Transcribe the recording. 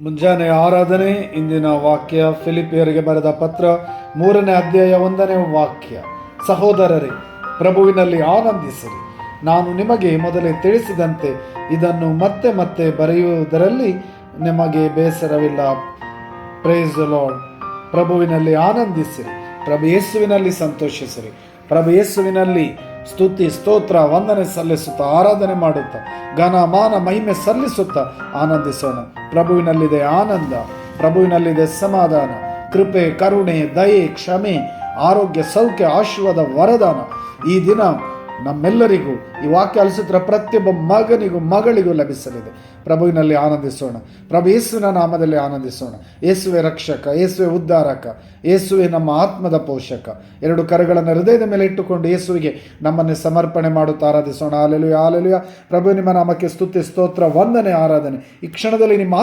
ಮುಂಜಾನೆ ಆರಾಧನೆ. ಇಂದಿನ ವಾಕ್ಯ ಫಿಲಿಪಿಯರಿಗೆ ಬರೆದ ಪತ್ರ 3ನೇ ಅಧ್ಯಾಯ 1ನೇ ವಾಕ್ಯ. ಸಹೋದರರೇ, ಪ್ರಭುವಿನಲ್ಲಿ ಆನಂದಿಸಿರಿ. ನಾನು ನಿಮಗೆ ಮೊದಲೇ ತಿಳಿಸಿದಂತೆ ಇದನ್ನು ಮತ್ತೆ ಮತ್ತೆ ಬರೆಯುವುದರಲ್ಲಿ ನಿಮಗೆ ಬೇಸರವಿಲ್ಲ. Praise the Lord. ಪ್ರಭುವಿನಲ್ಲಿ ಆನಂದಿಸಿರಿ, ಪ್ರಭು ಯೇಸುವಿನಲ್ಲಿ ಸಂತೋಷಿಸಿರಿ, ಪ್ರಭು ಯೇಸುವಿನಲ್ಲಿ ಸ್ತುತಿ ಸ್ತೋತ್ರ ವಂದನೆ ಸಲ್ಲಿಸುತ್ತಾ ಆರಾಧನೆ ಮಾಡುತ್ತಾ ಘನ ಮಾನ ಮಹಿಮೆ ಸಲ್ಲಿಸುತ್ತಾ ಆನಂದಿಸೋಣ. ಪ್ರಭುವಿನಲ್ಲಿದೆ ಆನಂದ, ಪ್ರಭುವಿನಲ್ಲಿದೆ ಸಮಾಧಾನ, ಕೃಪೆ, ಕರುಣೆ, ದಯೆ, ಕ್ಷಮೆ, ಆರೋಗ್ಯ, ಸೌಖ್ಯ, ಆಶೀರ್ವಾದ, ವರದಾನ ಈ ದಿನ ನಮ್ಮೆಲ್ಲರಿಗೂ ಈ ವಾಕ್ಯ ಆಲಿಸುತ್ತಿರುವ ಪ್ರತಿಯೊಬ್ಬ ಮಗನಿಗೂ ಮಗಳಿಗೂ ಲಭಿಸಲಿದೆ. ಪ್ರಭುವಿನಲ್ಲಿ ಆನಂದಿಸೋಣ. ಪ್ರಭು ಯೇಸುವಿನ ನಾಮದಲ್ಲಿ ಆನಂದಿಸೋಣ. ಯೇಸುವೆ ರಕ್ಷಕ, ಯೇಸುವೆ ಉದ್ಧಾರಕ, ಯೇಸುವೆ ನಮ್ಮ ಆತ್ಮದ ಪೋಷಕ. 2 ಕರಗಳನ್ನು ಹೃದಯದ ಮೇಲೆ ಇಟ್ಟುಕೊಂಡು ಯೇಸುವಿಗೆ ನಮ್ಮನ್ನೇ ಸಮರ್ಪಣೆ ಮಾಡುತ್ತಾ ಆರಾಧಿಸೋಣ. Hallelujah, hallelujah. ಪ್ರಭು ನಿಮ್ಮ ನಾಮಕ್ಕೆ ಸ್ತುತಿ ಸ್ತೋತ್ರ ವಂದನೆ ಆರಾಧನೆ. ಈ ಕ್ಷಣದಲ್ಲಿ ನಿಮ್ಮ